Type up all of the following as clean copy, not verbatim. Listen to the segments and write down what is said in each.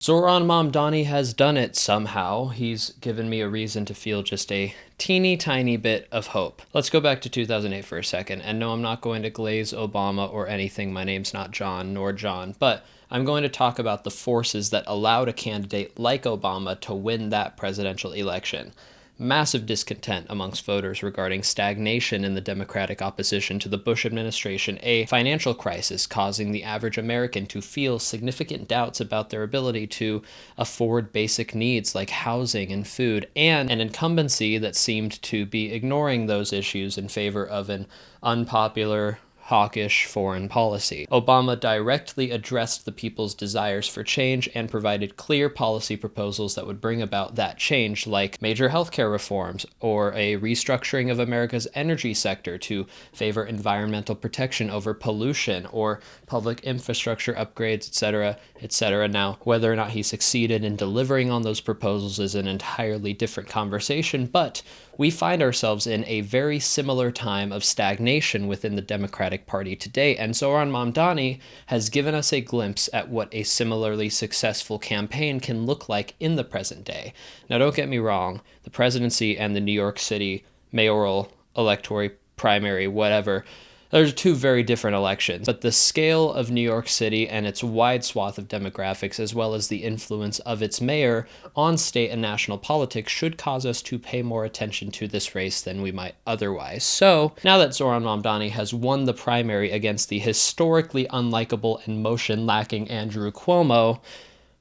Zohran Mamdani has done it somehow. He's given me a reason to feel just a teeny tiny bit of hope. Let's go back to 2008 for a second. And no, I'm not going to glaze Obama or anything. My name's not John nor John. But I'm going to talk about the forces that allowed a candidate like Obama to win that presidential election. Massive discontent amongst voters regarding stagnation in the Democratic opposition to the Bush administration, a financial crisis causing the average American to feel significant doubts about their ability to afford basic needs like housing and food, and an incumbency that seemed to be ignoring those issues in favor of an unpopular, hawkish foreign policy. Obama directly addressed the people's desires for change and provided clear policy proposals that would bring about that change, like major healthcare reforms or a restructuring of America's energy sector to favor environmental protection over pollution or public infrastructure upgrades, etc., etc. Now, whether or not he succeeded in delivering on those proposals is an entirely different conversation, but we find ourselves in a very similar time of stagnation within the Democratic Party today, and Zohran Mamdani has given us a glimpse at what a similarly successful campaign can look like in the present day. Now, don't get me wrong, the presidency and the New York City mayoral electoral primary, whatever, there's two very different elections, but the scale of New York City and its wide swath of demographics, as well as the influence of its mayor on state and national politics, should cause us to pay more attention to this race than we might otherwise. So, now that Zohran Mamdani has won the primary against the historically unlikable and motion-lacking Andrew Cuomo,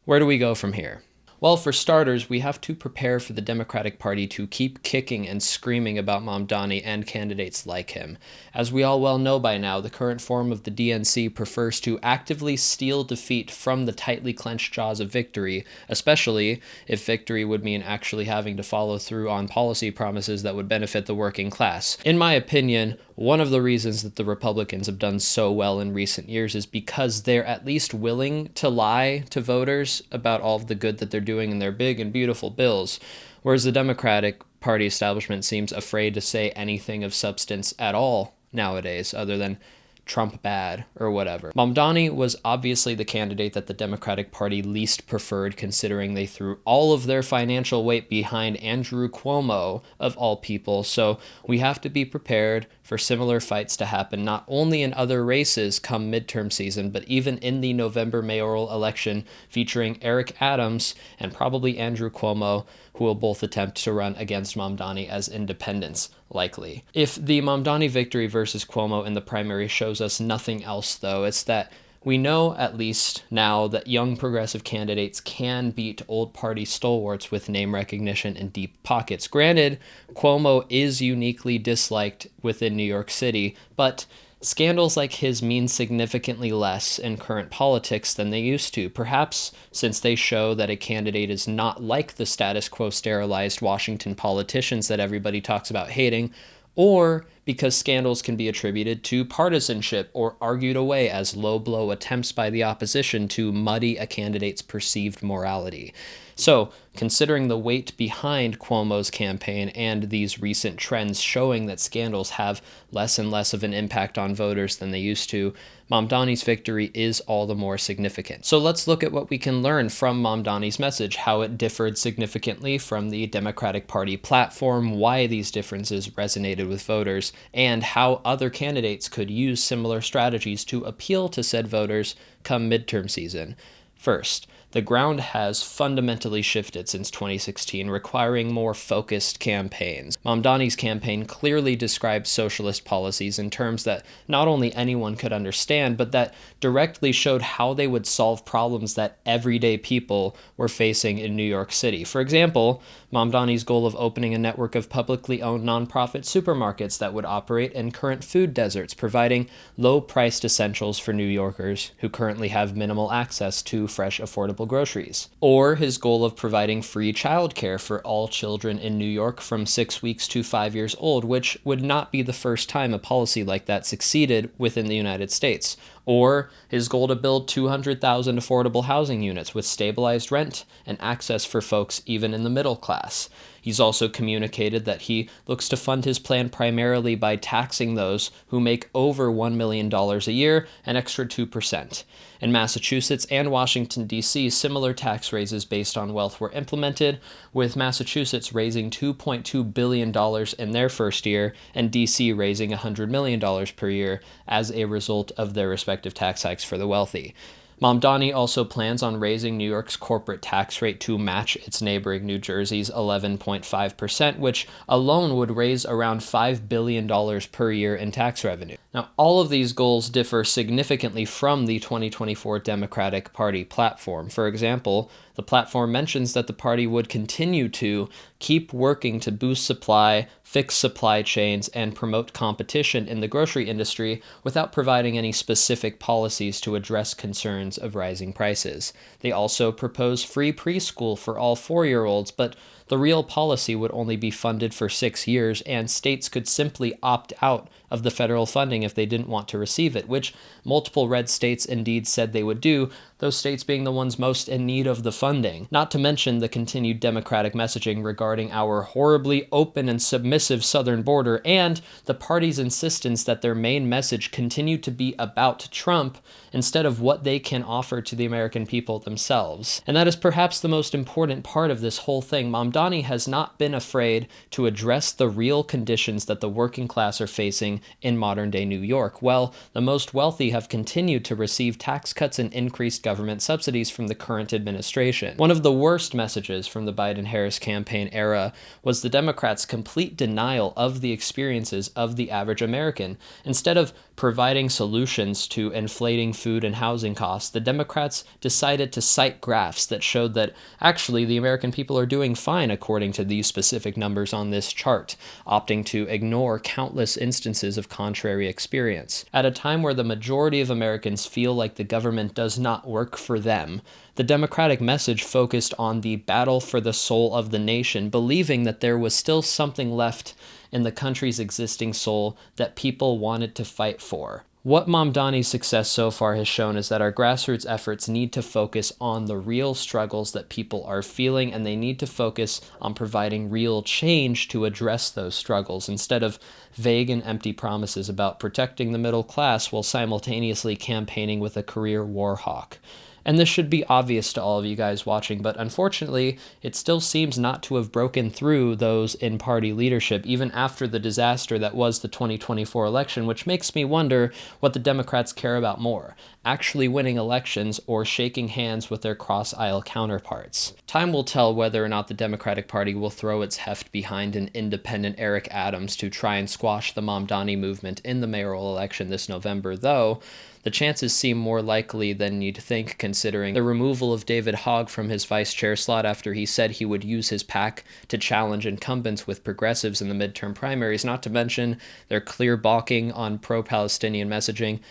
where do we go from here? Well, for starters, we have to prepare for the Democratic Party to keep kicking and screaming about Mamdani and candidates like him. As we all well know by now, the current form of the DNC prefers to actively steal defeat from the tightly clenched jaws of victory, especially if victory would mean actually having to follow through on policy promises that would benefit the working class. In my opinion, one of the reasons that the Republicans have done so well in recent years is because they're at least willing to lie to voters about all of the good that they're doing in their big and beautiful bills, whereas the Democratic Party establishment seems afraid to say anything of substance at all nowadays, other than Trump bad or whatever. Mamdani was obviously the candidate that the Democratic Party least preferred, considering they threw all of their financial weight behind Andrew Cuomo, of all people, so we have to be prepared for similar fights to happen not only in other races come midterm season, but even in the November mayoral election featuring Eric Adams and probably Andrew Cuomo, who will both attempt to run against Mamdani as independents, likely. If the Mamdani victory versus Cuomo in the primary shows us nothing else, though, it's that we know, at least now, that young progressive candidates can beat old party stalwarts with name recognition and deep pockets. Granted, Cuomo is uniquely disliked within New York City, but scandals like his mean significantly less in current politics than they used to, perhaps since they show that a candidate is not like the status quo sterilized Washington politicians that everybody talks about hating, or because scandals can be attributed to partisanship or argued away as low-blow attempts by the opposition to muddy a candidate's perceived morality. So, considering the weight behind Cuomo's campaign and these recent trends showing that scandals have less and less of an impact on voters than they used to, Mamdani's victory is all the more significant. So let's look at what we can learn from Mamdani's message, how it differed significantly from the Democratic Party platform, why these differences resonated with voters, and how other candidates could use similar strategies to appeal to said voters come midterm season. First, the ground has fundamentally shifted since 2016, requiring more focused campaigns. Mamdani's campaign clearly described socialist policies in terms that not only anyone could understand, but that directly showed how they would solve problems that everyday people were facing in New York City. For example, Mamdani's goal of opening a network of publicly owned nonprofit supermarkets that would operate in current food deserts, providing low-priced essentials for New Yorkers who currently have minimal access to fresh, affordable groceries. Or his goal of providing free childcare for all children in New York from 6 weeks to 5 years old, which would not be the first time a policy like that succeeded within the United States. or his goal to build 200,000 affordable housing units with stabilized rent and access for folks even in the middle class. He's also communicated that he looks to fund his plan primarily by taxing those who make over $1 million a year, an extra 2%. In Massachusetts and Washington, D.C., similar tax raises based on wealth were implemented, with Massachusetts raising $2.2 billion in their first year and D.C. raising $100 million per year as a result of their respective tax hikes for the wealthy. Mamdani also plans on raising New York's corporate tax rate to match its neighboring New Jersey's 11.5%, which alone would raise around $5 billion per year in tax revenue. Now, all of these goals differ significantly from the 2024 Democratic Party platform. For example, the platform mentions that the party would continue to keep working to boost supply, fix supply chains, and promote competition in the grocery industry without providing any specific policies to address concerns of rising prices. They also propose free preschool for all 4-year-olds, but the real policy would only be funded for 6 years, and states could simply opt out of the federal funding if they didn't want to receive it, which multiple red states indeed said they would do, those states being the ones most in need of the funding. Not to mention the continued Democratic messaging regarding our horribly open and submissive southern border, and the party's insistence that their main message continue to be about Trump instead of what they can offer to the American people themselves. And that is perhaps the most important part of this whole thing. Mamdani has not been afraid to address the real conditions that the working class are facing in modern-day New York. Well, the most wealthy have continued to receive tax cuts and increased government subsidies from the current administration. One of the worst messages from the Biden-Harris campaign era was the Democrats' complete denial of the experiences of the average American. Instead of providing solutions to inflating food and housing costs, the Democrats decided to cite graphs that showed that actually the American people are doing fine according to these specific numbers on this chart, opting to ignore countless instances of contrary experience. At a time where the majority of Americans feel like the government does not work for them, the Democratic message focused on the battle for the soul of the nation, believing that there was still something left in the country's existing soul that people wanted to fight for. What Mamdani's success so far has shown is that our grassroots efforts need to focus on the real struggles that people are feeling, and they need to focus on providing real change to address those struggles instead of vague and empty promises about protecting the middle class while simultaneously campaigning with a career war hawk. And this should be obvious to all of you guys watching, but unfortunately, it still seems not to have broken through those in party leadership, even after the disaster that was the 2024 election, which makes me wonder what the Democrats care about more, actually winning elections or shaking hands with their cross-aisle counterparts. Time will tell whether or not the Democratic Party will throw its heft behind an independent Eric Adams to try and squash the Mamdani movement in the mayoral election this November, though the chances seem more likely than you'd think, considering the removal of David Hogg from his vice chair slot after he said he would use his PAC to challenge incumbents with progressives in the midterm primaries, not to mention their clear balking on pro-Palestinian messaging,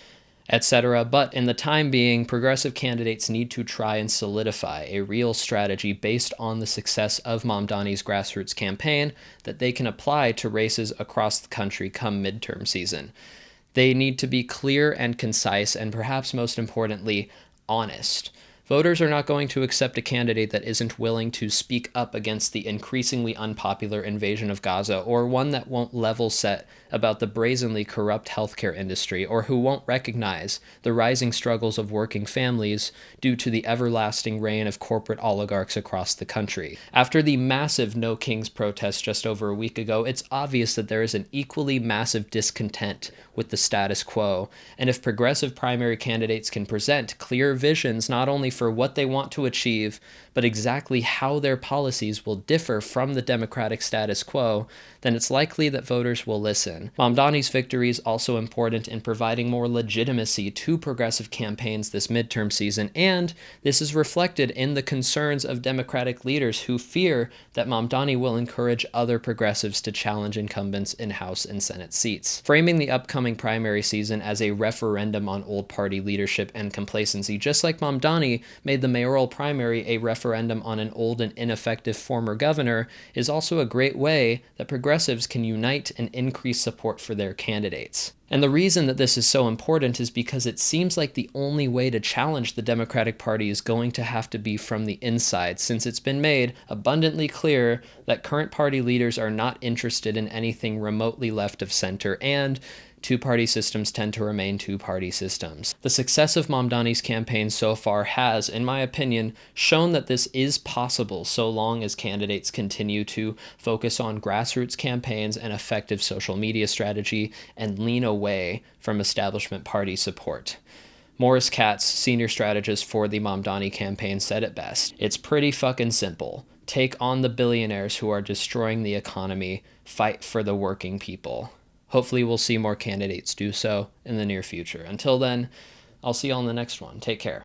etc. But in the time being, progressive candidates need to try and solidify a real strategy based on the success of Mamdani's grassroots campaign that they can apply to races across the country come midterm season. They need to be clear and concise, and perhaps most importantly, honest. Voters are not going to accept a candidate that isn't willing to speak up against the increasingly unpopular invasion of Gaza, or one that won't level set about the brazenly corrupt healthcare industry, or who won't recognize the rising struggles of working families due to the everlasting reign of corporate oligarchs across the country. After the massive No Kings protest just over a week ago, it's obvious that there is an equally massive discontent with the status quo, and if progressive primary candidates can present clear visions not only for what they want to achieve, but exactly how their policies will differ from the Democratic status quo, then it's likely that voters will listen. Mamdani's victory is also important in providing more legitimacy to progressive campaigns this midterm season, and this is reflected in the concerns of Democratic leaders who fear that Mamdani will encourage other progressives to challenge incumbents in House and Senate seats. Framing the upcoming primary season as a referendum on old party leadership and complacency, just like Mamdani, made the mayoral primary a referendum on an old and ineffective former governor, is also a great way that progressives can unite and increase support for their candidates. And the reason that this is so important is because it seems like the only way to challenge the Democratic Party is going to have to be from the inside, since it's been made abundantly clear that current party leaders are not interested in anything remotely left of center, and two-party systems tend to remain two-party systems. The success of Mamdani's campaign so far has, in my opinion, shown that this is possible so long as candidates continue to focus on grassroots campaigns and effective social media strategy and lean away from establishment party support. Maurice Katz, senior strategist for the Mamdani campaign, said it best. It's pretty fucking simple. Take on the billionaires who are destroying the economy. Fight for the working people. Hopefully we'll see more candidates do so in the near future. Until then, I'll see you on the next one. Take care.